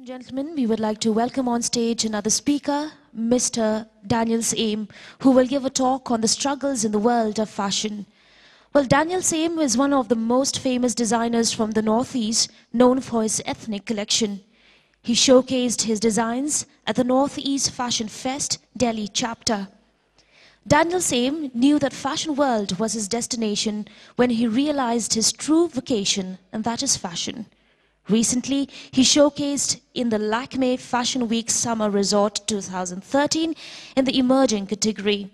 and gentlemen, we would like to welcome on stage another speaker, Mr. Daniel Syiem, who will give a talk on the struggles in the world of fashion. Well, Daniel Syiem is one of the most famous designers from the Northeast, known for his ethnic collection. He showcased his designs at the Northeast Fashion Fest, Delhi chapter. Daniel Syiem knew that fashion world was his destination when he realized his true vocation, and that is fashion. Recently, he showcased in the Lakme Fashion Week Summer Resort 2013 in the emerging category.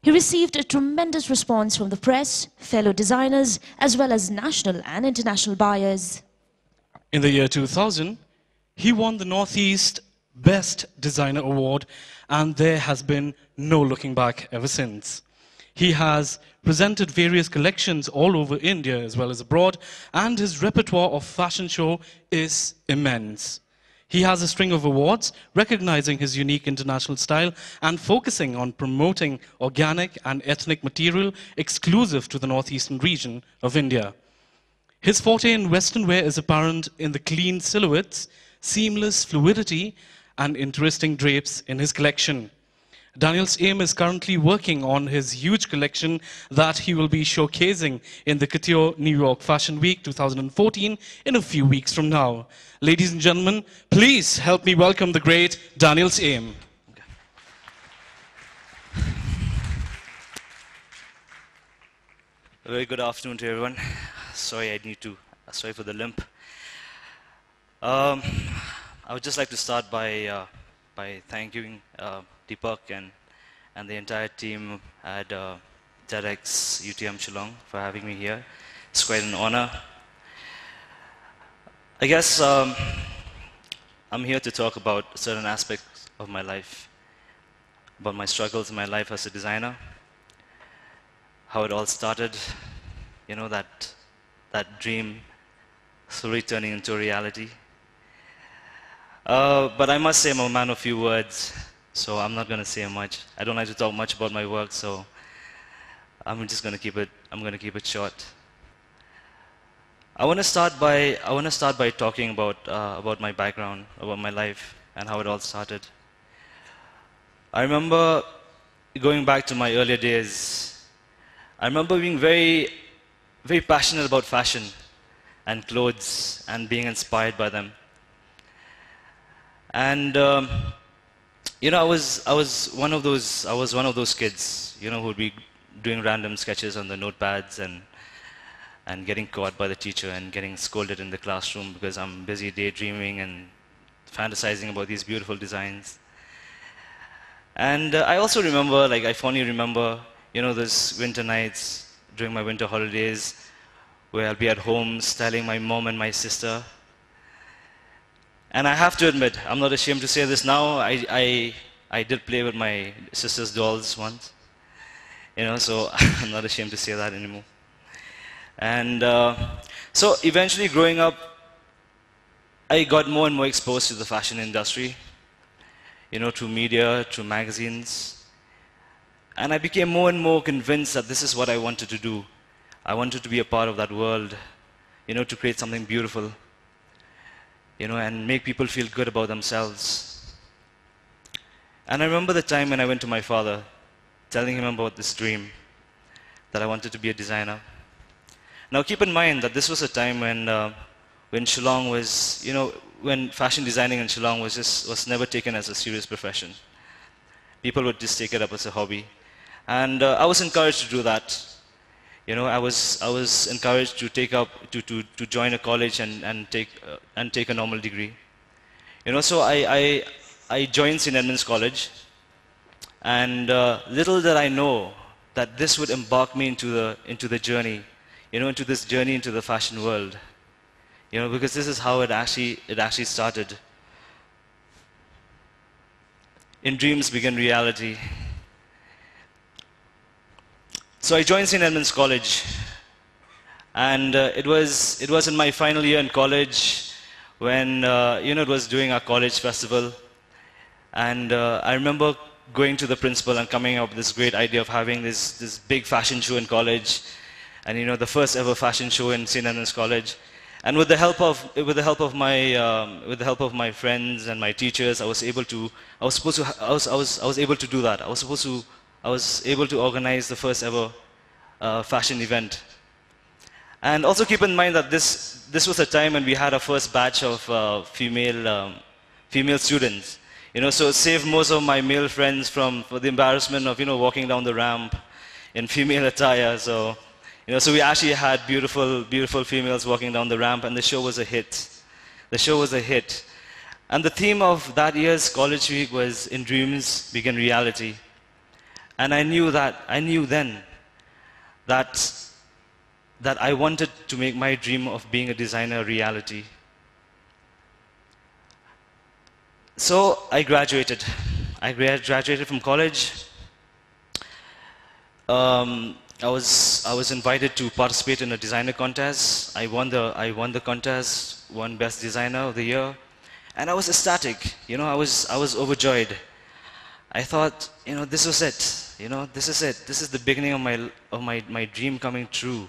He received a tremendous response from the press, fellow designers, as well as national and international buyers. In the year 2000, he won the Northeast Best Designer Award, and there has been no looking back ever since. He has presented various collections all over India as well as abroad, and his repertoire of fashion show is immense. He has a string of awards recognizing his unique international style and focusing on promoting organic and ethnic material exclusive to the northeastern region of India. His forte in Western wear is apparent in the clean silhouettes, seamless fluidity, and interesting drapes in his collection. Daniel Syiem is currently working on his huge collection that he will be showcasing in the Couture New York Fashion Week 2014 in a few weeks from now. Ladies and gentlemen, please help me welcome the great Daniel Syiem. A very good afternoon to everyone. Sorry for the limp. I would just like to start by thanking Deepak and the entire team at TEDxUTMShillong for having me here. It's quite an honor. I guess I'm here to talk about certain aspects of my life, about my struggles in my life as a designer, how it all started, you know, that dream slowly turning into a reality. But I must say I'm a man of few words, so I'm not going to say much. I don't like to talk much about my work, so I'm just going to keep it short. I want to start by talking about my background, about my life, and how it all started. I remember going back to my earlier days. I remember being very, very passionate about fashion and clothes and being inspired by them. And you know, I was one of those kids, you know, who would be doing random sketches on the notepads and getting caught by the teacher and getting scolded in the classroom because I'm busy daydreaming and fantasizing about these beautiful designs. And I also remember, like I fondly remember, you know, those winter nights during my winter holidays where I'll be at home styling my mom and my sister. And I have to admit, I'm not ashamed to say this now, I did play with my sister's dolls once. You know, so I'm not ashamed to say that anymore. And so eventually growing up, I got more and more exposed to the fashion industry, you know, through media, through magazines. And I became more and more convinced that this is what I wanted to do. I wanted to be a part of that world, you know, to create something beautiful, you know, and make people feel good about themselves. And I remember the time when I went to my father, telling him about this dream, that I wanted to be a designer. Now keep in mind that this was a time when Shillong was, you know, when fashion designing in Shillong was never taken as a serious profession. People would just take it up as a hobby. And I was encouraged to do that. You know, I was encouraged to join a college and take a normal degree. You know, so I joined St. Edmund's College, and little did I know that this would embark me into the journey, you know, into this journey into the fashion world. You know, because this is how it actually started. In dreams begin reality. So I joined St. Edmund's College, and it was in my final year in college when you know, it was during our college festival, and I remember going to the principal and coming up with this great idea of having this big fashion show in college, and you know, the first ever fashion show in St. Edmund's College. And with the help of my friends and my teachers, I was able to do that. I was able to organize the first ever fashion event. And also keep in mind that this was a time when we had our first batch of female students. So save most of my male friends from the embarrassment of walking down the ramp in female attire. So so we actually had beautiful females walking down the ramp, and the show was a hit. The show was a hit. And the theme of that year's college week was "In Dreams Begin Reality." And I knew then that I wanted to make my dream of being a designer a reality. So I graduated. I graduated from college. I was invited to participate in a designer contest. I won the contest, won Best Designer of the Year, and I was ecstatic. I was overjoyed. I thought, this was it. This is it. This is the beginning of my dream coming true.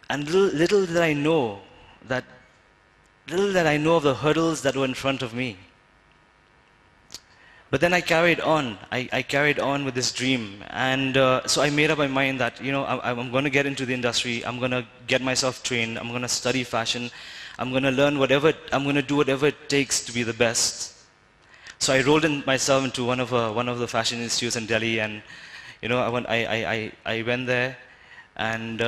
And little did I know of the hurdles that were in front of me. But then I carried on. I carried on with this dream, and so I made up my mind that I'm going to get into the industry. I'm going to get myself trained. I'm going to study fashion. I'm going to learn whatever. I'm going to do whatever it takes to be the best. So I rolled myself into one of the fashion institutes in Delhi, and I went there, and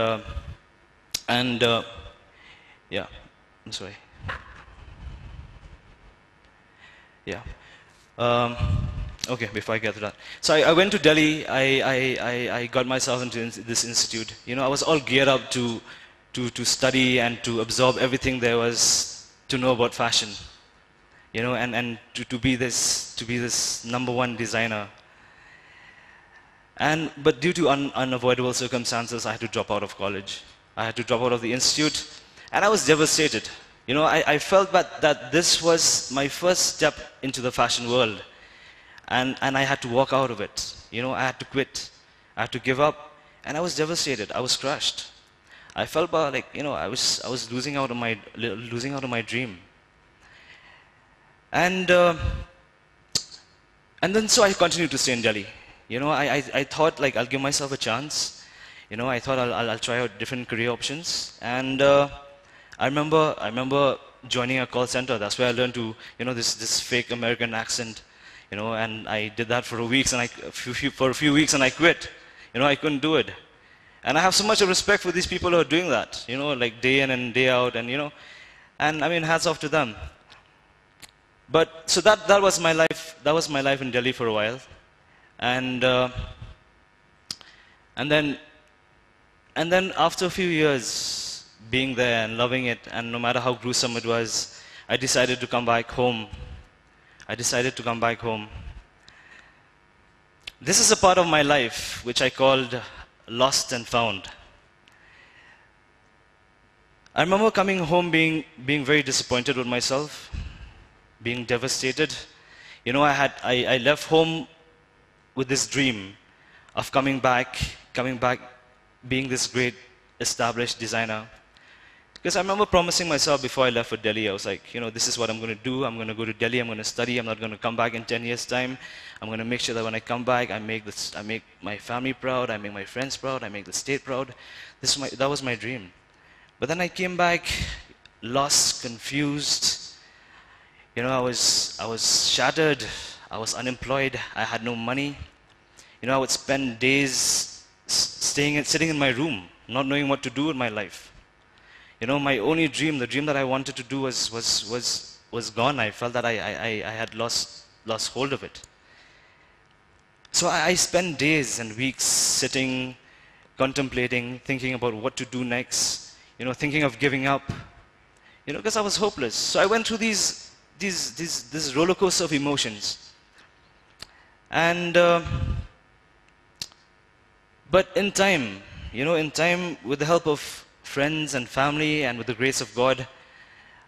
yeah, I'm sorry. Yeah. Okay, before I get to that. So I went to Delhi, I got myself into this institute. I was all geared up to study and to absorb everything there was to know about fashion. And to be this #1 designer. But due to unavoidable circumstances, I had to drop out of college. I had to drop out of the institute, and I was devastated. I felt that this was my first step into the fashion world, and I had to walk out of it. I had to quit. I had to give up, and I was devastated. I was crushed. I felt like I was losing out on my dream. And then so I continued to stay in Delhi. I thought I'll give myself a chance. I thought I'll try out different career options, and I remember joining a call center. That's where I learned to, this fake American accent, and I did that for a few weeks, and I quit. I couldn't do it. And I have so much respect for these people who are doing that, like day in and day out, and and I mean, hats off to them. But so that was my life. That was my life in Delhi for a while, and then after a few years being there and loving it, and no matter how gruesome it was, I decided to come back home. This is a part of my life which I called lost and found. I remember coming home being very disappointed with myself, being devastated. I left home with this dream of coming back, being this great established designer. Because I remember promising myself before I left for Delhi, I was like, this is what I'm going to do. I'm going to go to Delhi, I'm going to study, I'm not going to come back in 10 years' time. I'm going to make sure that when I come back, I make my family proud, I make my friends proud, I make the state proud. That was my dream. But then I came back, lost, confused. I was shattered, I was unemployed, I had no money. I would spend days sitting in my room, not knowing what to do with my life. My only dream, the dream that I wanted to do was gone. I felt that I had lost hold of it. So I spent days and weeks sitting, contemplating, thinking about what to do next, thinking of giving up, because I was hopeless. So I went through this roller coaster of emotions. And but in time, with the help of friends and family, and with the grace of God,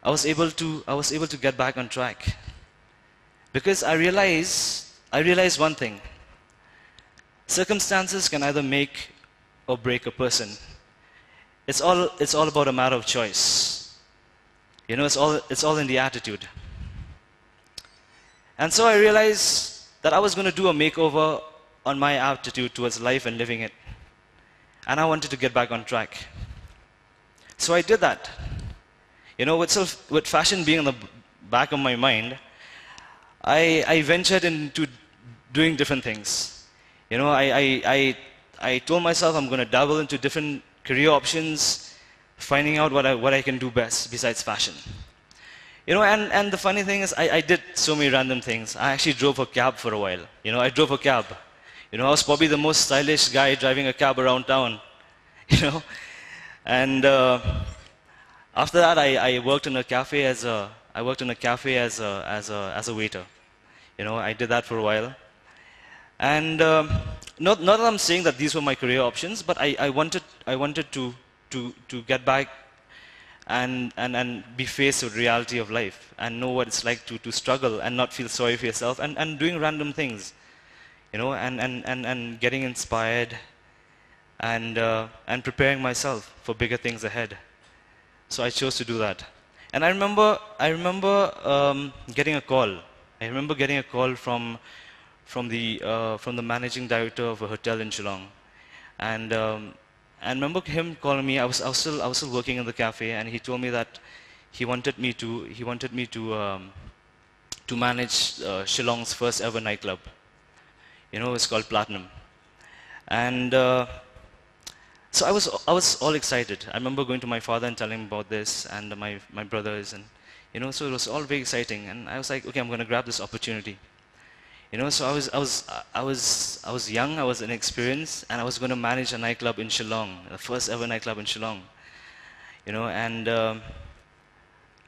I was able to get back on track. Because I realized one thing: circumstances can either make or break a person. It's all about a matter of choice. You know, it's all in the attitude. And so I realized that I was going to do a makeover on my attitude towards life and living it. And I wanted to get back on track. So I did that. You know, with fashion being in the back of my mind, I ventured into doing different things. You know, I told myself I'm going to dabble into different career options, finding out what I can do best besides fashion. You know, and the funny thing is, I did so many random things. I actually drove a cab for a while. You know, I drove a cab. You know, I was probably the most stylish guy driving a cab around town. You know, and after that, I worked in a cafe as a waiter. You know, I did that for a while. And not that I'm saying that these were my career options, but I wanted to get back and be faced with reality of life and know what it's like to struggle and not feel sorry for yourself and doing random things, you know, and getting inspired and preparing myself for bigger things ahead. So I chose to do that. And I remember getting a call. I remember getting a call from the managing director of a hotel in Shillong, and I remember him calling me. I was still working in the cafe, and he told me that he wanted me to manage Shillong's first ever nightclub. You know, it's called Platinum, and so I was all excited. I remember going to my father and telling him about this, and my brothers, and you know, so it was all very exciting. And I was like, okay, I'm going to grab this opportunity. You know, so I was young, I was inexperienced, and I was going to manage a nightclub in Shillong, the first ever nightclub in Shillong. You know, and I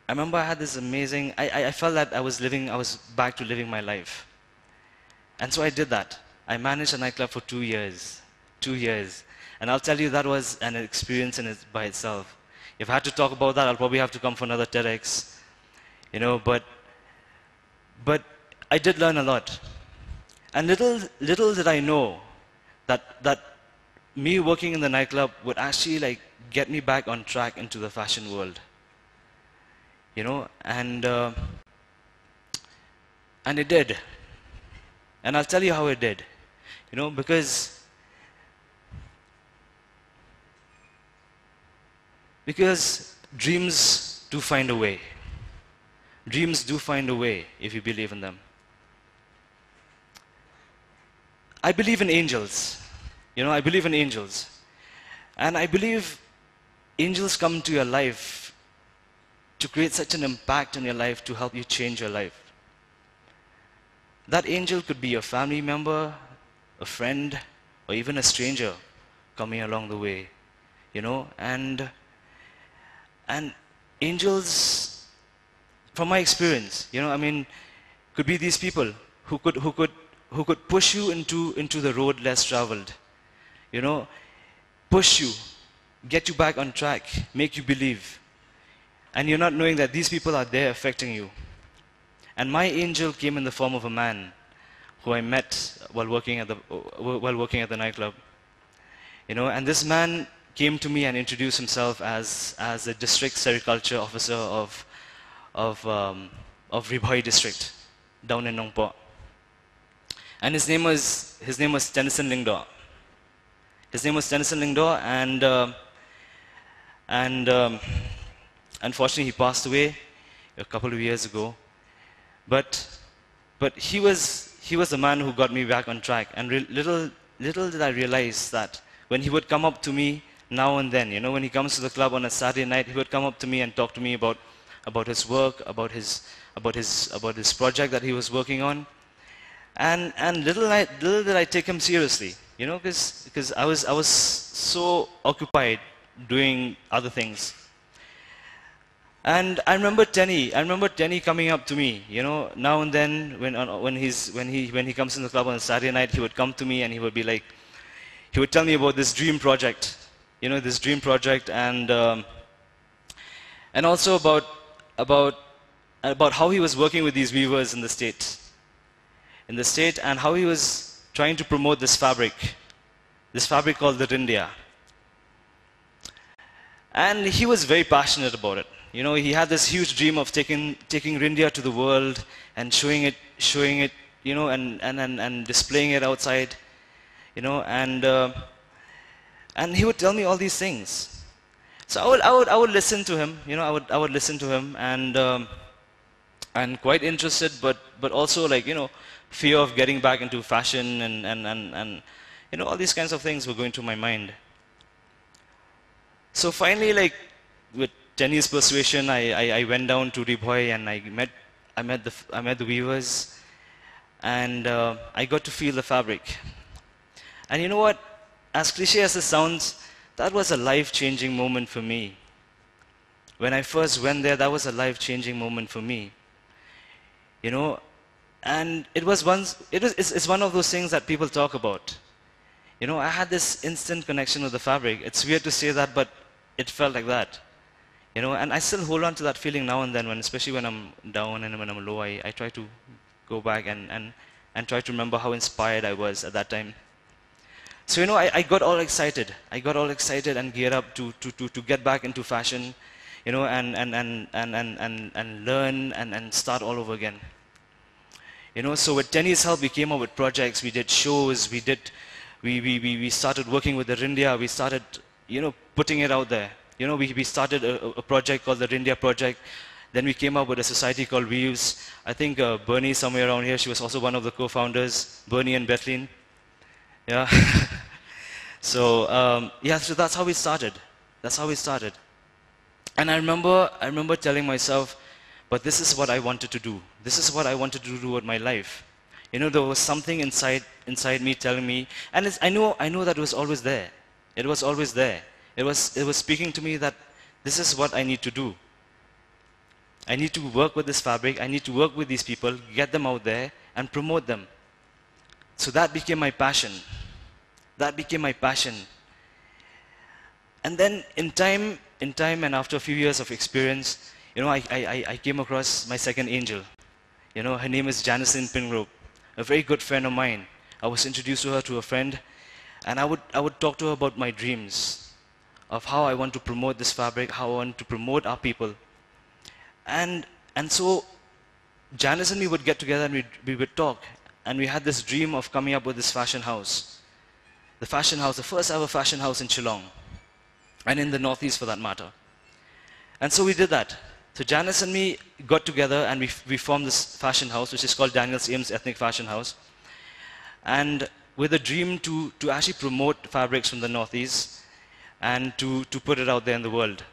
remember I had this amazing. I felt that I was back to living my life, and so I did that. I managed a nightclub for 2 years, 2 years, and I'll tell you that was an experience by itself. If I had to talk about that, I'll probably have to come for another TEDx. You know, but I did learn a lot. And little did I know that me working in the nightclub would actually like get me back on track into the fashion world. You know, and it did. And I'll tell you how it did. You know, because dreams do find a way. Dreams do find a way if you believe in them. I believe in angels. You know, I believe in angels. And I believe angels come into your life to create such an impact in your life to help you change your life. That angel could be a family member, a friend, or even a stranger coming along the way. You know, and angels, from my experience, you know, I mean, could be these people who could push you into the road less traveled. You know, push you, get you back on track, make you believe. And you're not knowing that these people are there affecting you. And my angel came in the form of a man who I met while working at the nightclub. You know, and this man came to me and introduced himself as the district sericulture officer of Ribhoi district down in Nong Po. And his name was Tennyson Lingdo. His name was Tennyson Lingdo, and unfortunately he passed away a couple of years ago. But he was the man who got me back on track. And little did I realize that when he would come up to me now and then, you know, when he comes to the club on a Saturday night, he would come up to me and talk to me about his work, about his project that he was working on. And little did I take him seriously, you know, because I was so occupied doing other things. And I remember Tenny coming up to me, you know, now and then when he comes in the club on a Saturday night, he would come to me and he would be like, he would tell me about this dream project, you know, this dream project, and also about how he was working with these weavers in the state, and how he was trying to promote this fabric called the Rindia. And he was very passionate about it. You know, he had this huge dream of taking India to the world and showing it, you know, and displaying it outside, you know, and he would tell me all these things. So I would listen to him, you know, I would listen to him, and quite interested, but also like, you know, fear of getting back into fashion and you know, all these kinds of things were going through my mind. So finally, like, with Tenny's persuasion, I went down to Riboy and I met the weavers, and I got to feel the fabric. And you know what? As cliche as it sounds, that was a life-changing moment for me. When I first went there, that was a life-changing moment for me. You know, and it's one of those things that people talk about. You know, I had this instant connection with the fabric. It's weird to say that, but it felt like that. You know, and I still hold on to that feeling now and then, especially when I'm down and when I'm low, I try to go back and try to remember how inspired I was at that time. So, you know, I got all excited. I got all excited and geared up to get back into fashion, you know, and learn and start all over again. You know, so with Tenny's help, we came up with projects, we did shows, we started working with the Rindia, we started, you know, putting it out there. You know, we started a project called the Rindia Project. Then we came up with a society called Weaves. I think Bernie, somewhere around here, she was also one of the co-founders, Bernie and Bethleen. Yeah. So, yeah, so that's how we started. That's how we started. And I remember telling myself, but this is what I wanted to do. This is what I wanted to do with my life. You know, there was something inside me telling me, and I know that it was always there. It was always there. It was speaking to me that this is what I need to do. I need to work with this fabric. I need to work with these people, get them out there, and promote them. So that became my passion. That became my passion. And then in time, and after a few years of experience, you know, I came across my second angel. You know, her name is Janison Pingrove, a very good friend of mine. I was introduced to her to a friend, and I would talk to her about my dreams of how I want to promote this fabric, how I want to promote our people. And so Janice and me would get together and we would talk, and we had this dream of coming up with this fashion house. The fashion house, the first ever fashion house in Shillong, and in the Northeast for that matter. And so we did that. So Janice and me got together and we formed this fashion house, which is called Daniel Syem's Ethnic Fashion House. And with a dream to actually promote fabrics from the Northeast and to put it out there in the world.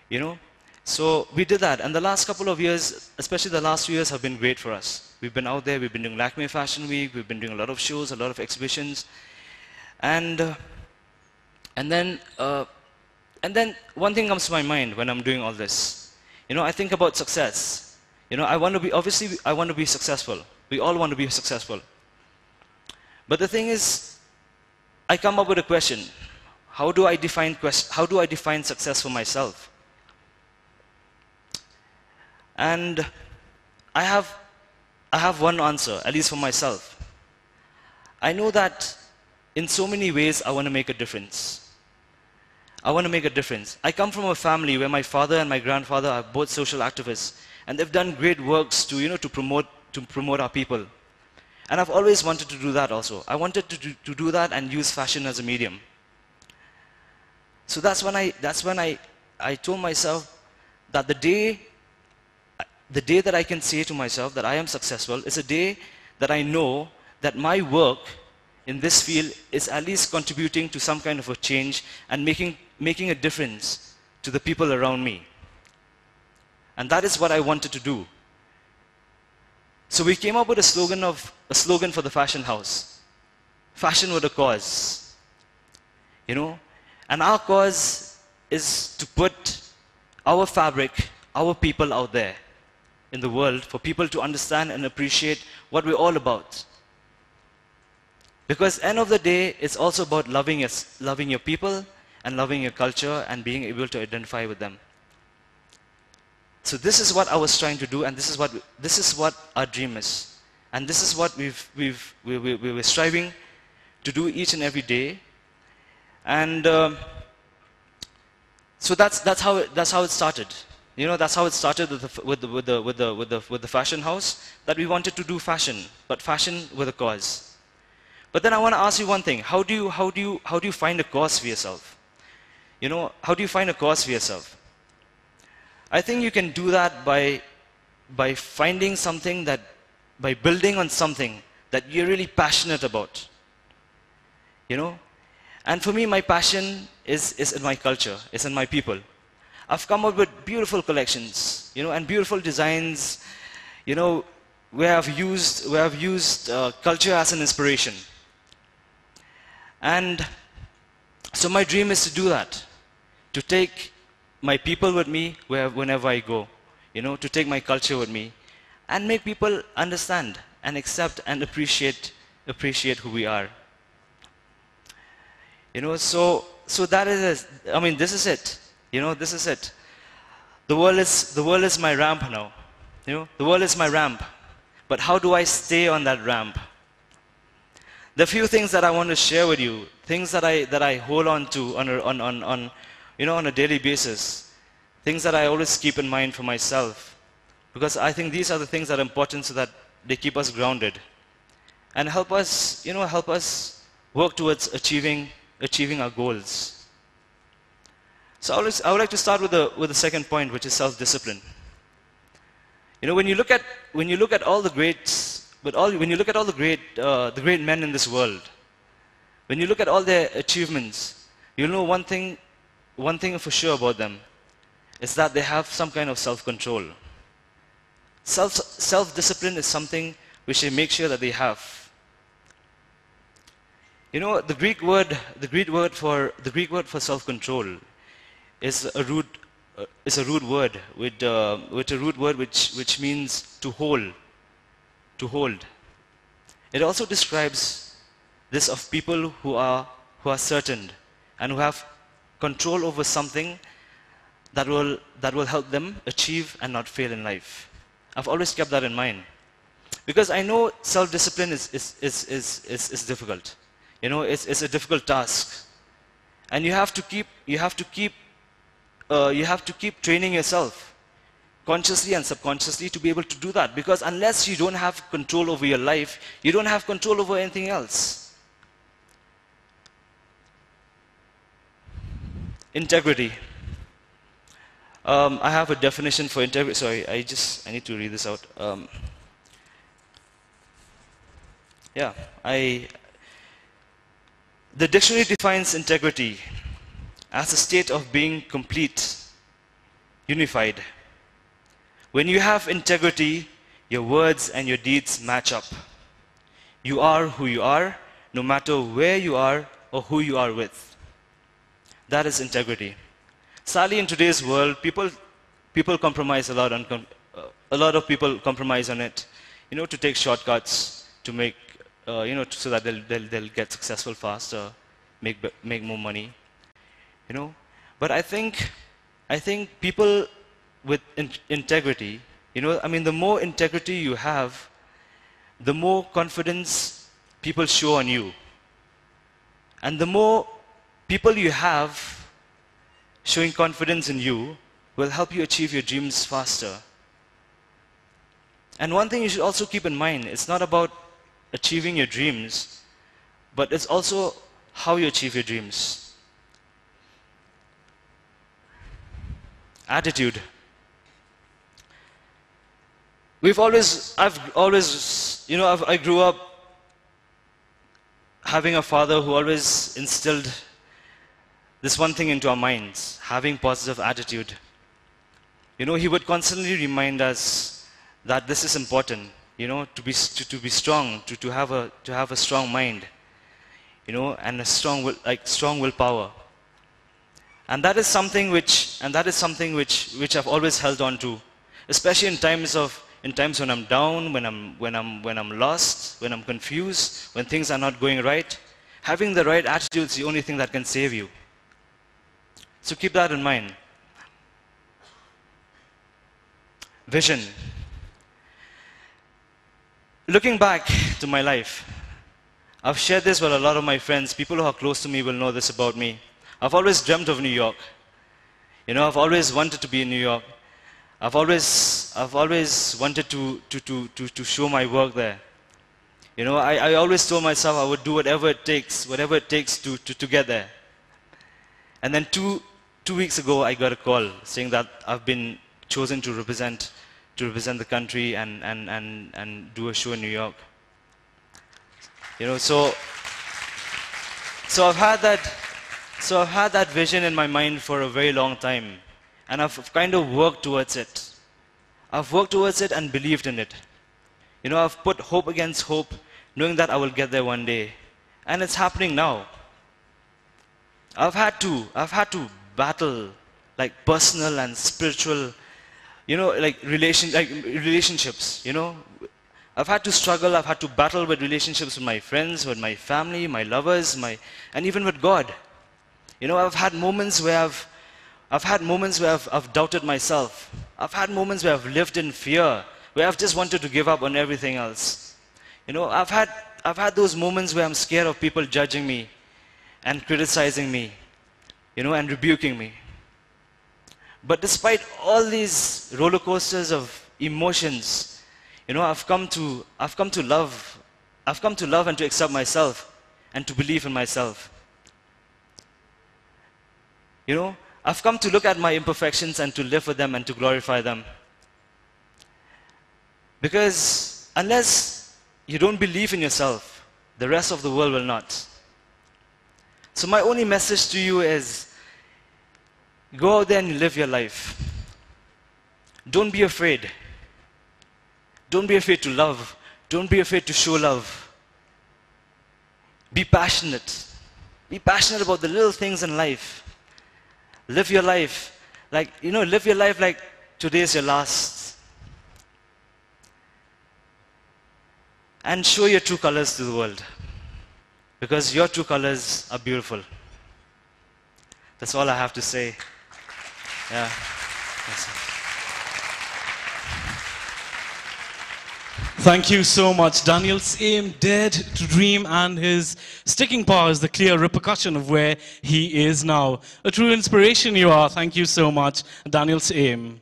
You know? So we did that. And the last couple of years, especially the last few years, have been great for us. We've been out there, we've been doing Lakme Fashion Week, we've been doing a lot of shows, a lot of exhibitions. And then one thing comes to my mind when I'm doing all this. You know, I think about success. You know, obviously I want to be successful. We all want to be successful. But the thing is, I come up with a question. How do I define success for myself? And I have one answer, at least for myself. I know that in so many ways I want to make a difference. I want to make a difference. I come from a family where my father and my grandfather are both social activists, and they've done great works to promote our people. And I've always wanted to do that also. I wanted to do that and use fashion as a medium. So that's when I told myself that the day that I can say to myself that I am successful is a day that I know that my work in this field is at least contributing to some kind of a change and making a difference to the people around me. And that is what I wanted to do. So we came up with a slogan for the fashion house. Fashion with a cause. You know? And our cause is to put our fabric, our people out there in the world for people to understand and appreciate what we're all about. Because end of the day, it's also about loving your people and loving your culture and being able to identify with them. So this is what I was trying to do, and this is what our dream is. And this is what we're striving to do each and every day. And So that's how it started. You know, that's how it started with the fashion house, that we wanted to do fashion, but fashion with a cause. But then I want to ask you one thing: how do you find a cause for yourself? You know, how do you find a cause for yourself? I think you can do that by finding something that, by building on something that you're really passionate about. You know, and for me, my passion is in my culture, it's in my people. I've come up with beautiful collections, you know, and beautiful designs, you know, where I've used culture as an inspiration. And so my dream is to do that, to take my people with me whenever I go, you know, to take my culture with me, and make people understand and accept and appreciate who we are. You know, so that is, I mean, this is it. You know, this is it. The world is my ramp now. You know, the world is my ramp. But how do I stay on that ramp? There are few things that I want to share with you, things that I hold on to on a daily basis, things that I always keep in mind for myself, because I think these are the things that are important, so that they keep us grounded and help us work towards achieving our goals. So I would like to start with the second point, which is self-discipline. You know, when you look at all the greats, when you look at all the great men in this world, when you look at all their achievements, you'll know one thing for sure about them, is that they have some kind of self-control. Self-discipline is something which they make sure that they have. You know, the Greek word for self-control is a root word which means to hold. To hold. It also describes this of people who are certain and who have control over something that will help them achieve and not fail in life. I've always kept that in mind, because I know self-discipline is difficult. You know, it's a difficult task, and you have to keep training yourself, consciously and subconsciously, to be able to do that. Because unless you don't have control over your life, you don't have control over anything else. Integrity. I have a definition for integrity. Sorry, I need to read this out. The dictionary defines integrity as a state of being complete, unified. When you have integrity, your words and your deeds match up. You are who you are, no matter where you are or who you are with. That is integrity. Sadly, in today's world, people compromise a lot of people compromise on it, you know, to take shortcuts, to make, so that they'll get successful faster, make more money, you know. But I think people with integrity, you know, I mean, the more integrity you have, the more confidence people show on you, and the more people you have showing confidence in you will help you achieve your dreams faster. And one thing you should also keep in mind, it's not about achieving your dreams, but it's also how you achieve your dreams. Attitude. I grew up having a father who always instilled this one thing into our minds: having positive attitude. You know, he would constantly remind us that this is important, you know, to be strong, to have a strong mind, you know, and a strong willpower. And that is something which I've always held on to, especially in times when I'm down, when I'm lost, when I'm confused, when things are not going right. Having the right attitude is the only thing that can save you. So keep that in mind. Vision. Looking back to my life, I've shared this with a lot of my friends. People who are close to me will know this about me. I've always dreamt of New York. You know, I've always wanted to be in New York. I've always wanted to show my work there. You know, I always told myself I would do whatever it takes to get there. And then two weeks ago, I got a call saying that I've been chosen to represent the country and do a show in New York. You know, so I've had that vision in my mind for a very long time, and I've kind of worked towards it. I've worked towards it and believed in it. You know, I've put hope against hope, knowing that I will get there one day, and it's happening now. I've had to battle, like personal and spiritual, you know, like relationships. You know, I've had to struggle. I've had to battle with relationships with my friends, with my family, my lovers, and even with God. You know, I've had moments where I've doubted myself. I've had moments where I've lived in fear, where I've just wanted to give up on everything else. You know, I've had those moments where I'm scared of people judging me and criticizing me, you know, and rebuking me. But despite all these roller coasters of emotions, you know, I've come to love and to accept myself and to believe in myself. You know, I've come to look at my imperfections and to live with them and to glorify them. Because unless you don't believe in yourself, the rest of the world will not. So my only message to you is, go out there and live your life. Don't be afraid. Don't be afraid to love. Don't be afraid to show love. Be passionate. Be passionate about the little things in life. Live your life like, you know, live your life like today is your last. And show your true colors to the world. Because your true colors are beautiful. That's all I have to say. Yeah. Yes. Thank you so much. Daniel Syiem dared to dream, and his sticking power is the clear repercussion of where he is now. A true inspiration you are. Thank you so much, Daniel Syiem.